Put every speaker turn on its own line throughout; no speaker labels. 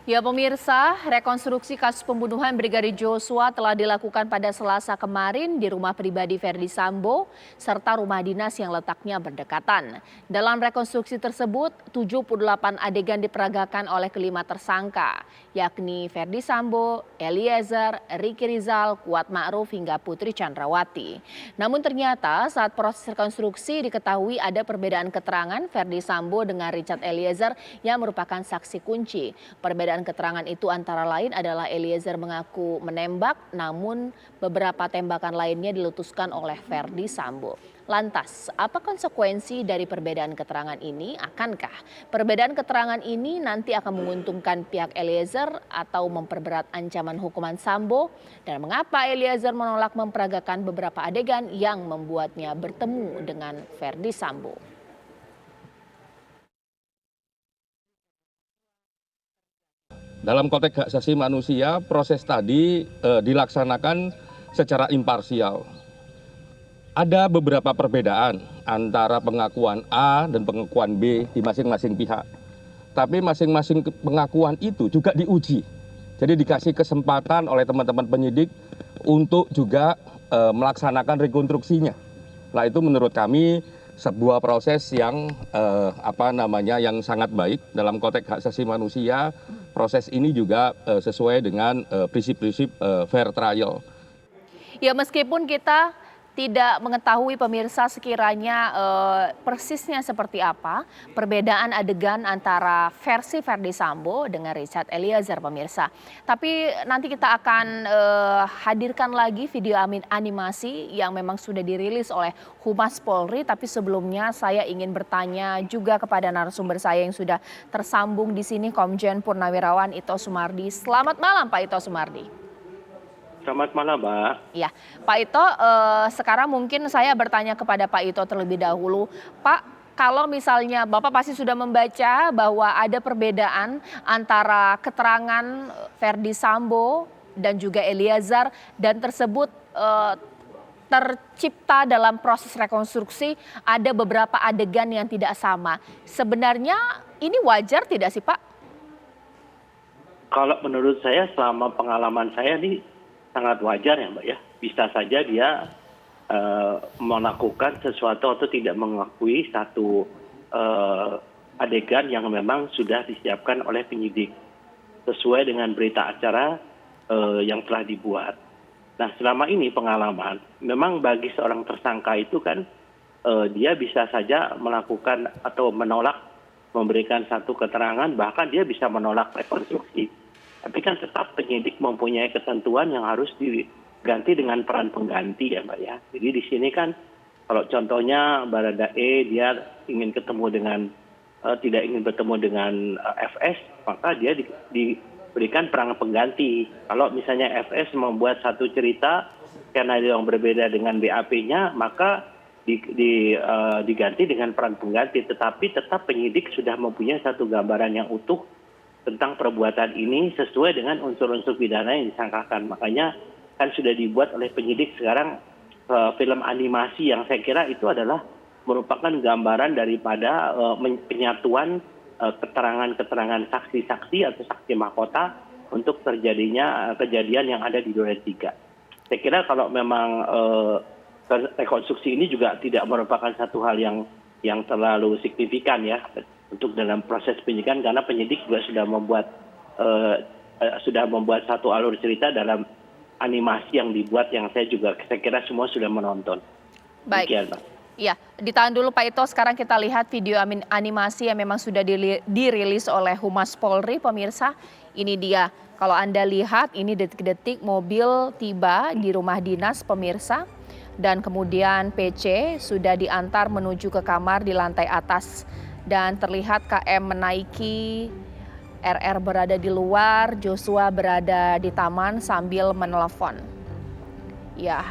Ya pemirsa, rekonstruksi kasus pembunuhan Brigadir Joshua telah dilakukan pada Selasa kemarin di rumah pribadi Verdi Sambo serta rumah dinas yang letaknya berdekatan. Dalam rekonstruksi tersebut, 78 adegan diperagakan oleh kelima tersangka, yakni Verdi Sambo, Eliezer, Ricky Rizal, Kuat Ma'ruf hingga Putri Chandrawati. Namun ternyata saat proses rekonstruksi diketahui ada perbedaan keterangan Verdi Sambo dengan Richard Eliezer yang merupakan saksi kunci. Perbedaan keterangan itu antara lain adalah Eliezer mengaku menembak, namun beberapa tembakan lainnya diletuskan oleh Verdi Sambo. Lantas, apa konsekuensi dari perbedaan keterangan ini? Akankah perbedaan keterangan ini nanti akan menguntungkan pihak Eliezer atau memperberat ancaman hukuman Sambo? Dan mengapa Eliezer menolak memperagakan beberapa adegan yang membuatnya bertemu dengan Verdi Sambo?
Dalam konteks hak asasi manusia, proses tadi dilaksanakan secara imparsial. Ada beberapa perbedaan antara pengakuan A dan pengakuan B di masing-masing pihak. Tapi masing-masing pengakuan itu juga diuji. Jadi dikasih kesempatan oleh teman-teman penyidik untuk juga melaksanakan rekonstruksinya. Nah itu menurut kami sebuah proses yang yang sangat baik dalam konteks hak asasi manusia. Proses ini juga sesuai dengan prinsip-prinsip fair trial.
Ya meskipun kita tidak mengetahui pemirsa sekiranya persisnya seperti apa perbedaan adegan antara versi Verdi Sambo dengan Richard Eliezer pemirsa. Tapi nanti kita akan hadirkan lagi video animasi yang memang sudah dirilis oleh Humas Polri. Tapi sebelumnya saya ingin bertanya juga kepada narasumber saya yang sudah tersambung di sini, Komjen Purnawirawan Ito Sumardi. Selamat malam Pak Ito Sumardi.
Selamat malam, Mbak.
Ya, Pak Ito, sekarang mungkin saya bertanya kepada Pak Ito terlebih dahulu. Pak, kalau misalnya Bapak pasti sudah membaca bahwa ada perbedaan antara keterangan Verdi Sambo dan juga Eliezer dan tersebut tercipta dalam proses rekonstruksi ada beberapa adegan yang tidak sama. Sebenarnya ini wajar tidak sih, Pak?
Kalau menurut saya selama pengalaman saya ini sangat wajar ya Mbak ya. Bisa saja dia melakukan sesuatu atau tidak mengakui satu adegan yang memang sudah disiapkan oleh penyidik sesuai dengan berita acara yang telah dibuat. Nah selama ini pengalaman memang bagi seorang tersangka itu kan dia bisa saja melakukan atau menolak memberikan satu keterangan, bahkan dia bisa menolak rekonstruksi. Tapi kan tetap penyidik mempunyai ketentuan yang harus diganti dengan peran pengganti ya Mbak ya. Jadi di sini kan kalau contohnya Baradae dia ingin ketemu dengan tidak ingin bertemu dengan FS, maka dia diberikan peran pengganti. Kalau misalnya FS membuat satu cerita karena dia yang berbeda dengan BAP-nya, maka diganti dengan peran pengganti. Tetapi tetap penyidik sudah mempunyai satu gambaran yang utuh tentang perbuatan ini sesuai dengan unsur-unsur pidana yang disangkakan. Makanya kan sudah dibuat oleh penyidik sekarang film animasi yang saya kira itu adalah merupakan gambaran daripada penyatuan keterangan-keterangan saksi-saksi atau saksi mahkota untuk terjadinya kejadian yang ada di Duren 3. Saya kira kalau memang rekonstruksi ini juga tidak merupakan satu hal yang terlalu signifikan ya untuk dalam proses penyidikan, karena penyidik juga sudah membuat satu alur cerita dalam animasi yang dibuat yang saya kira semua sudah menonton.
Baik.
Demikian, Pak.
Ya, ditahan dulu Pak Ito. Sekarang kita lihat video animasi yang memang sudah dirilis oleh Humas Polri pemirsa. Ini dia. Kalau Anda lihat ini detik-detik mobil tiba di rumah dinas pemirsa. Dan kemudian PC sudah diantar menuju ke kamar di lantai atas. Dan terlihat KM menaiki, RR berada di luar, Joshua berada di taman sambil menelepon. Ya,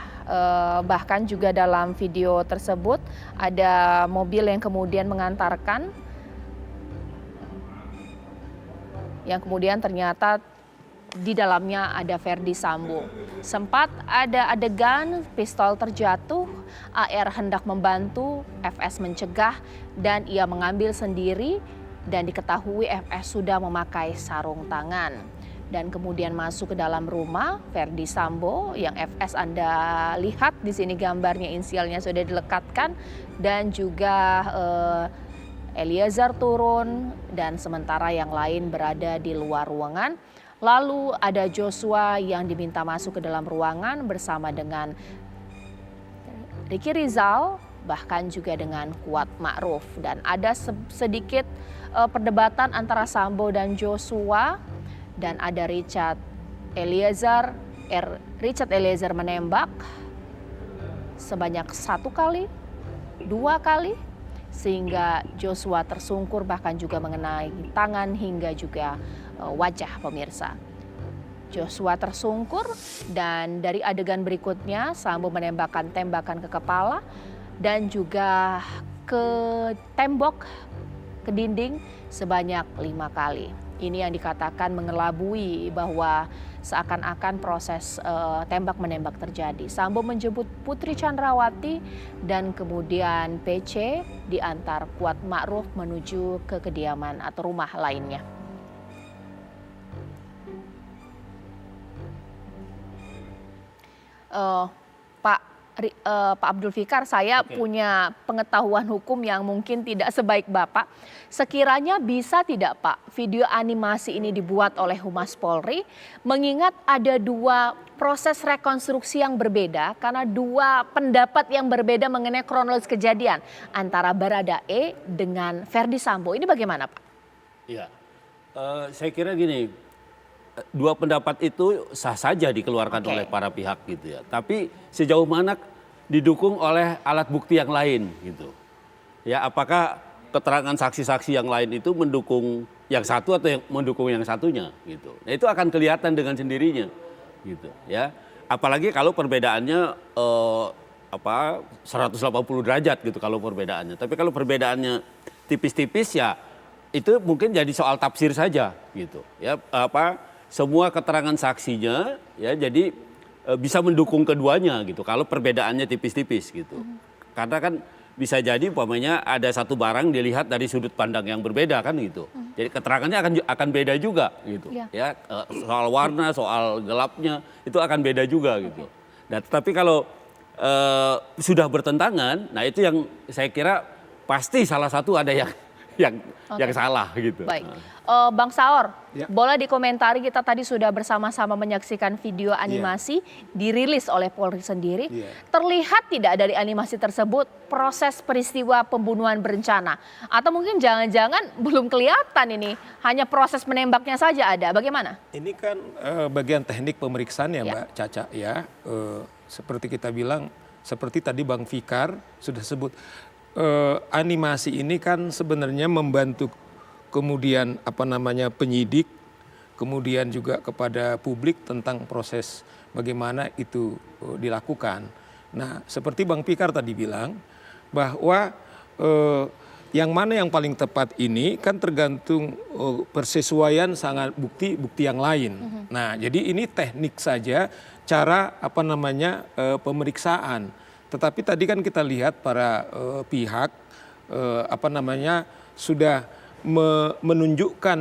bahkan juga dalam video tersebut ada mobil yang kemudian mengantarkan, yang kemudian ternyata di dalamnya ada Verdi Sambo. Sempat ada adegan pistol terjatuh, AR hendak membantu, FS mencegah dan ia mengambil sendiri dan diketahui FS sudah memakai sarung tangan. Dan kemudian masuk ke dalam rumah Verdi Sambo yang FS Anda lihat di sini gambarnya, inisialnya sudah dilekatkan, dan juga Eliezer turun dan sementara yang lain berada di luar ruangan. Lalu ada Joshua yang diminta masuk ke dalam ruangan bersama dengan Ricky Rizal, bahkan juga dengan Kuat Ma'ruf. Dan ada sedikit perdebatan antara Sambo dan Joshua, dan ada Richard Eliezer menembak sebanyak 1 kali, 2 kali, sehingga Joshua tersungkur bahkan juga mengenai tangan hingga juga wajah pemirsa. Joshua tersungkur dan dari adegan berikutnya Sambo menembakkan tembakan ke kepala dan juga ke tembok, ke dinding sebanyak 5 kali. Ini yang dikatakan mengelabui bahwa seakan-akan proses tembak-menembak terjadi. Sambo menjemput Putri Chandrawati dan kemudian PC diantar Kuat Ma'ruf menuju ke kediaman atau rumah lainnya. Pak Abdul Fikar, saya punya pengetahuan hukum yang mungkin tidak sebaik Bapak. Sekiranya bisa tidak Pak video animasi ini dibuat oleh Humas Polri, mengingat ada 2 proses rekonstruksi yang berbeda karena 2 pendapat yang berbeda mengenai kronologis kejadian antara Baradae dengan Verdi Sambo. Ini bagaimana Pak?
Ya, saya kira gini. 2 pendapat itu sah saja dikeluarkan oleh para pihak gitu ya. Tapi sejauh mana didukung oleh alat bukti yang lain gitu. Ya, apakah keterangan saksi-saksi yang lain itu mendukung yang satu atau yang mendukung yang satunya gitu. Nah, itu akan kelihatan dengan sendirinya gitu ya. Apalagi kalau perbedaannya 180 derajat gitu kalau perbedaannya. Tapi kalau perbedaannya tipis-tipis ya itu mungkin jadi soal tafsir saja gitu. Ya, semua keterangan saksinya ya jadi bisa mendukung keduanya gitu kalau perbedaannya tipis-tipis gitu. Karena kan bisa jadi umpamanya ada satu barang dilihat dari sudut pandang yang berbeda kan gitu. Jadi keterangannya akan beda juga gitu. Ya, soal warna, soal gelapnya itu akan beda juga gitu. Nah, tetapi kalau sudah bertentangan, nah itu yang saya kira pasti salah satu ada yang salah gitu.
Baik. Bang Saur, boleh dikomentari, kita tadi sudah bersama-sama menyaksikan video animasi dirilis oleh Polri sendiri. Terlihat tidak dari animasi tersebut proses peristiwa pembunuhan berencana? Atau mungkin jangan-jangan belum kelihatan ini, hanya proses menembaknya saja ada, bagaimana?
Ini kan bagian teknik pemeriksaan ya Mbak Caca ya. Seperti kita bilang, seperti tadi Bang Fikar sudah sebut, animasi ini kan sebenarnya membantu kemudian penyidik, kemudian juga kepada publik tentang proses bagaimana itu dilakukan. Nah, seperti Bang Fikar tadi bilang bahwa yang mana yang paling tepat ini kan tergantung persesuaian sangat bukti yang lain. Nah, jadi ini teknik saja cara pemeriksaan. Tetapi tadi kan kita lihat para pihak sudah menunjukkan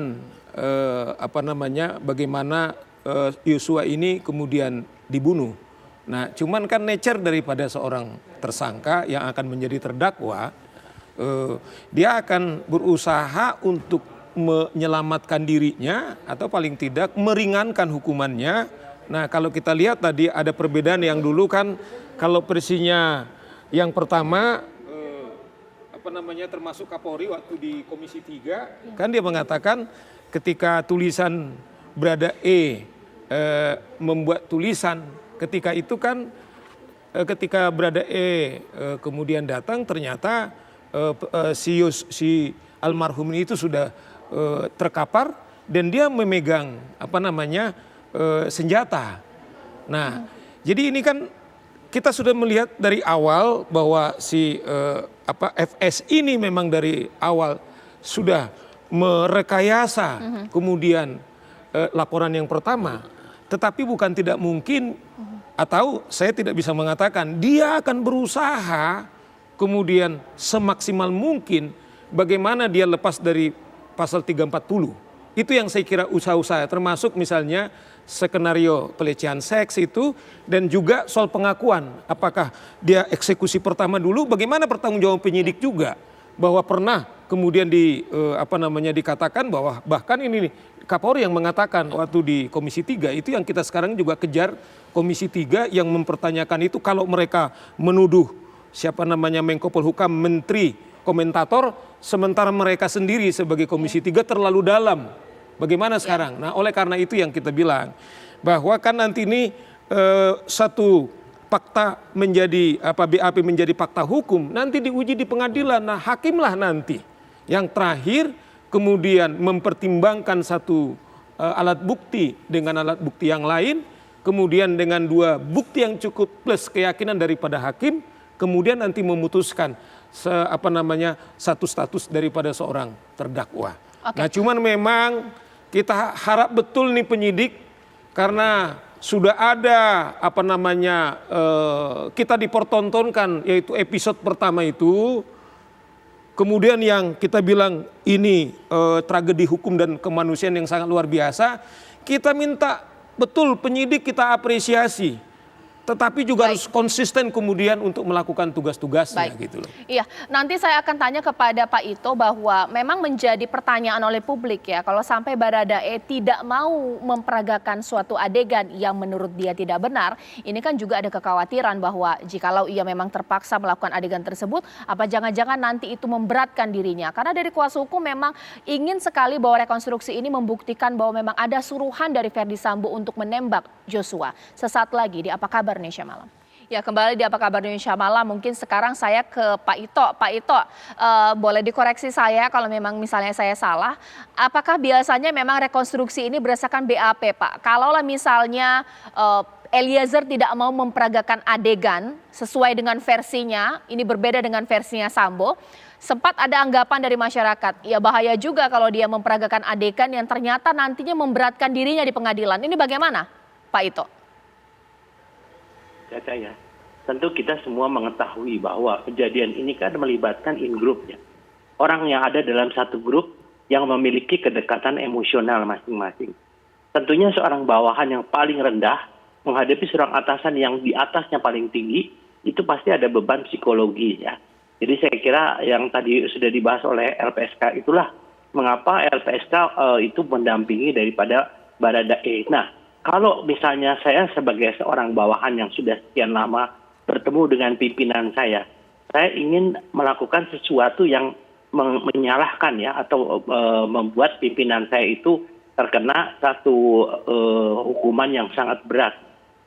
bagaimana Yosua ini kemudian dibunuh. Nah, cuman kan nature daripada seorang tersangka yang akan menjadi terdakwa, dia akan berusaha untuk menyelamatkan dirinya atau paling tidak meringankan hukumannya. Nah, kalau kita lihat tadi ada perbedaan yang dulu kan kalau versinya yang pertama termasuk Kapolri waktu di Komisi 3 kan dia mengatakan ketika tulisan Baradae membuat tulisan ketika itu kan ketika Baradae kemudian datang ternyata si almarhum itu sudah terkapar dan dia memegang senjata. Nah, jadi ini kan kita sudah melihat dari awal bahwa si FS ini memang dari awal sudah merekayasa kemudian laporan yang pertama. Tetapi bukan tidak mungkin atau saya tidak bisa mengatakan dia akan berusaha kemudian semaksimal mungkin bagaimana dia lepas dari pasal 340. Itu yang saya kira usaha-usaha, termasuk misalnya skenario pelecehan seks itu, dan juga soal pengakuan. Apakah dia eksekusi pertama dulu, bagaimana pertanggungjawaban penyidik juga. Bahwa pernah kemudian dikatakan bahwa bahkan ini nih, Kapolri yang mengatakan waktu di Komisi 3, itu yang kita sekarang juga kejar Komisi 3 yang mempertanyakan itu, kalau mereka menuduh Menko Polhukam, menteri, komentator, sementara mereka sendiri sebagai Komisi 3 terlalu dalam. Bagaimana sekarang? Nah, oleh karena itu yang kita bilang bahwa kan nanti ini satu fakta menjadi BAP menjadi fakta hukum, nanti diuji di pengadilan. Nah, hakimlah nanti yang terakhir kemudian mempertimbangkan satu alat bukti dengan alat bukti yang lain, kemudian dengan dua bukti yang cukup plus keyakinan daripada hakim, kemudian nanti memutuskan satu status daripada seorang terdakwa. Nah, cuman memang kita harap betul nih penyidik, karena sudah ada kita dipertontonkan, yaitu episode pertama itu, kemudian yang kita bilang ini tragedi hukum dan kemanusiaan yang sangat luar biasa. Kita minta betul penyidik kita apresiasi, tetapi juga harus konsisten kemudian untuk melakukan tugas-tugasnya gitu loh.
Iya, nanti saya akan tanya kepada Pak Ito bahwa memang menjadi pertanyaan oleh publik ya, kalau sampai Baradae tidak mau memperagakan suatu adegan yang menurut dia tidak benar, ini kan juga ada kekhawatiran bahwa jikalau ia memang terpaksa melakukan adegan tersebut, apa jangan-jangan nanti itu memberatkan dirinya. Karena dari kuasa hukum memang ingin sekali bahwa rekonstruksi ini membuktikan bahwa memang ada suruhan dari Ferdi Sambo untuk menembak Joshua. Sesaat lagi di Apa Kabar Indonesia Malam. Ya, kembali di Apa Kabar Indonesia Malam. Mungkin sekarang saya ke Pak Ito. Pak Ito, boleh dikoreksi saya kalau memang misalnya saya salah. Apakah biasanya memang rekonstruksi ini berdasarkan BAP, Pak? Kalaulah misalnya Eliezer tidak mau memperagakan adegan sesuai dengan versinya, ini berbeda dengan versinya Sambo, sempat ada anggapan dari masyarakat, ya bahaya juga kalau dia memperagakan adegan yang ternyata nantinya memberatkan dirinya di pengadilan. Ini bagaimana, Pak Ito?
Caca ya, tentu kita semua mengetahui bahwa kejadian ini kan melibatkan in-group ya. Orang yang ada dalam satu grup yang memiliki kedekatan emosional masing-masing. Tentunya seorang bawahan yang paling rendah menghadapi seorang atasan yang di atasnya paling tinggi, itu pasti ada beban psikologi ya. Jadi saya kira yang tadi sudah dibahas oleh LPSK itulah mengapa LPSK itu mendampingi daripada Baradae. Nah, kalau misalnya saya sebagai seorang bawahan yang sudah sekian lama bertemu dengan pimpinan saya ingin melakukan sesuatu yang menyalahkan ya, atau membuat pimpinan saya itu terkena satu hukuman yang sangat berat.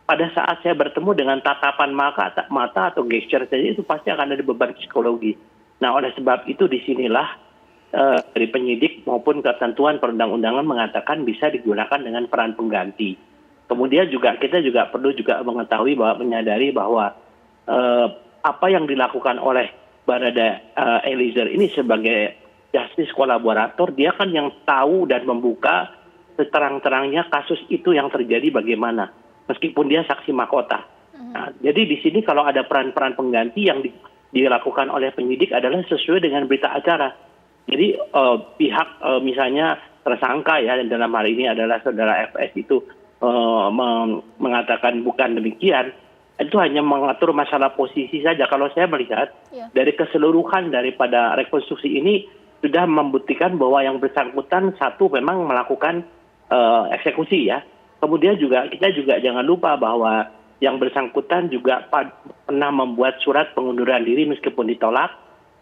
Pada saat saya bertemu dengan tatapan mata atau gesture saja, itu pasti akan ada beban psikologi. Nah, oleh sebab itu disinilah dari penyidik maupun ketentuan perundang-undangan mengatakan bisa digunakan dengan peran pengganti. Kemudian juga kita juga perlu juga mengetahui bahwa menyadari bahwa apa yang dilakukan oleh Barada Eliezer ini sebagai justice kolaborator, dia kan yang tahu dan membuka seterang-terangnya kasus itu yang terjadi bagaimana, meskipun dia saksi mahkota. Nah, jadi di sini kalau ada peran-peran pengganti yang dilakukan oleh penyidik adalah sesuai dengan berita acara. Jadi pihak misalnya tersangka ya, dan dalam hal ini adalah saudara FS itu mengatakan bukan demikian, itu hanya mengatur masalah posisi saja. Kalau saya melihat dari keseluruhan daripada rekonstruksi ini sudah membuktikan bahwa yang bersangkutan satu memang melakukan eksekusi ya. Kemudian juga kita juga jangan lupa bahwa yang bersangkutan juga pernah membuat surat pengunduran diri meskipun ditolak,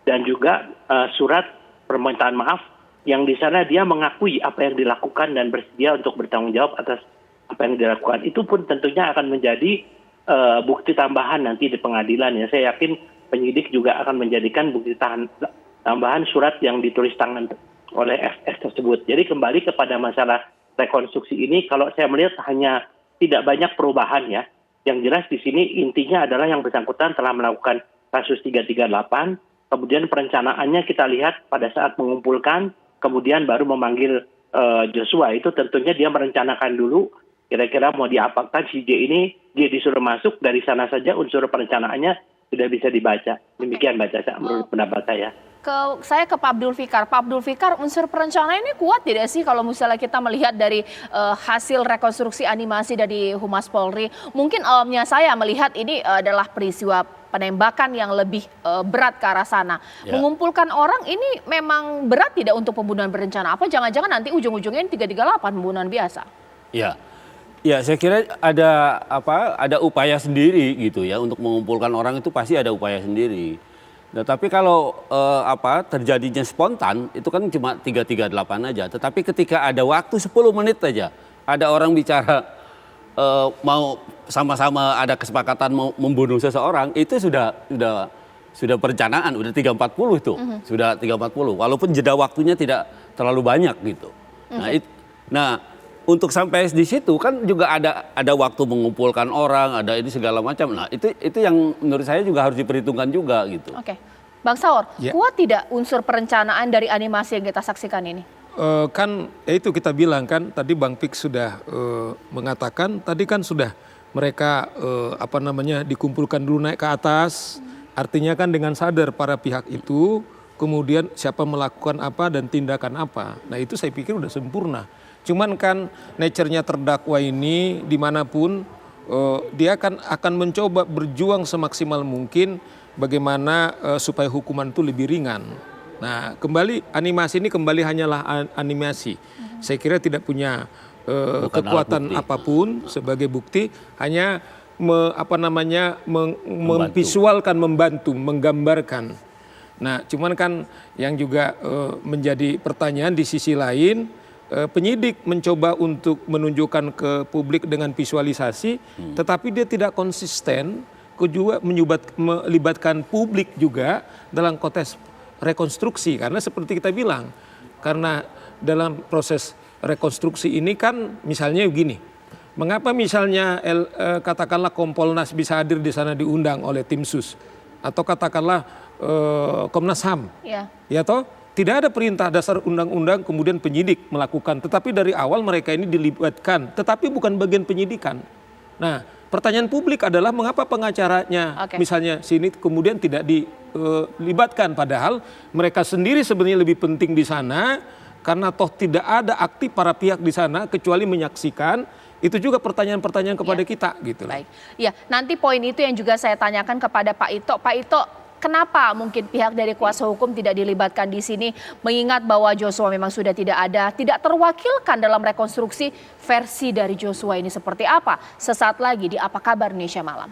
dan juga surat permintaan maaf yang di sana dia mengakui apa yang dilakukan dan bersedia untuk bertanggung jawab atas apa yang dilakukan. Itu pun tentunya akan menjadi bukti tambahan nanti di pengadilan ya. Saya yakin penyidik juga akan menjadikan bukti tambahan surat yang ditulis tangan oleh FS tersebut. Jadi kembali kepada masalah rekonstruksi ini, kalau saya melihat hanya tidak banyak perubahan ya. Yang jelas di sini intinya adalah yang bersangkutan telah melakukan kasus 338, kemudian perencanaannya kita lihat pada saat mengumpulkan, kemudian baru memanggil Joshua. Itu tentunya dia merencanakan dulu kira-kira mau diapakan si J ini, dia disuruh masuk, dari sana saja unsur perencanaannya sudah bisa dibaca. Demikian Mbak Caca menurut pendapat saya.
saya ke Pak Abdul Fikar. Pak Abdul Fikar, unsur perencanaan ini kuat tidak sih kalau misalnya kita melihat dari hasil rekonstruksi animasi dari Humas Polri? Mungkin awalnya saya melihat ini adalah peristiwa penembakan yang lebih berat ke arah sana.
Ya.
Mengumpulkan orang ini memang berat tidak untuk pembunuhan berencana? Apa jangan-jangan nanti ujung-ujungnya 338 pembunuhan biasa?
Ya. Ya, saya kira ada upaya sendiri gitu ya untuk mengumpulkan orang itu pasti ada upaya sendiri. Nah, tapi kalau terjadinya spontan itu kan cuma 338 aja. Tetapi ketika ada waktu 10 menit aja, ada orang bicara mau sama-sama ada kesepakatan mau membunuh seseorang, itu sudah perencanaan, udah 340 itu. Sudah 340 walaupun jeda waktunya tidak terlalu banyak gitu. Nah, untuk sampai di situ kan juga ada waktu mengumpulkan orang, ada ini segala macam. Nah, itu yang menurut saya juga harus diperhitungkan juga gitu.
Oke. Bang Saur,
Ya.
kuat tidak unsur perencanaan dari animasi yang kita saksikan ini?
Kan itu kita bilang kan tadi Bang Pik sudah mengatakan tadi kan sudah mereka dikumpulkan dulu naik ke atas, artinya kan dengan sadar para pihak itu kemudian siapa melakukan apa dan tindakan apa. Nah itu saya pikir udah sempurna. Cuman kan nature-nya terdakwa ini dimanapun dia akan mencoba berjuang semaksimal mungkin bagaimana supaya hukuman itu lebih ringan. Nah kembali animasi ini kembali hanyalah animasi. Saya kira tidak punya kekuatan apapun sebagai bukti, hanya memvisualkan, membantu, menggambarkan. Nah cuman kan yang juga menjadi pertanyaan di sisi lain, penyidik mencoba untuk menunjukkan ke publik dengan visualisasi, tetapi dia tidak konsisten, juga melibatkan publik juga dalam konteks rekonstruksi. Karena seperti kita bilang, karena dalam proses rekonstruksi ini kan misalnya begini, mengapa misalnya katakanlah Kompolnas bisa hadir di sana diundang oleh tim sus, atau katakanlah Komnas HAM, ya toh? Tidak ada perintah dasar undang-undang kemudian penyidik melakukan. Tetapi dari awal mereka ini dilibatkan. Tetapi bukan bagian penyidikan. Nah pertanyaan publik adalah mengapa pengacaranya misalnya sini kemudian tidak dilibatkan. Padahal mereka sendiri sebenarnya lebih penting di sana. Karena toh tidak ada aktif para pihak di sana kecuali menyaksikan. Itu juga pertanyaan-pertanyaan kepada kita gitu.
Baik. Ya, nanti poin itu yang juga saya tanyakan kepada Pak Ito. Pak Ito, kenapa mungkin pihak dari kuasa hukum tidak dilibatkan di sini, mengingat bahwa Joshua memang sudah tidak terwakilkan dalam rekonstruksi versi dari Joshua ini seperti apa? Sesaat lagi di Apa Kabar Indonesia Malam.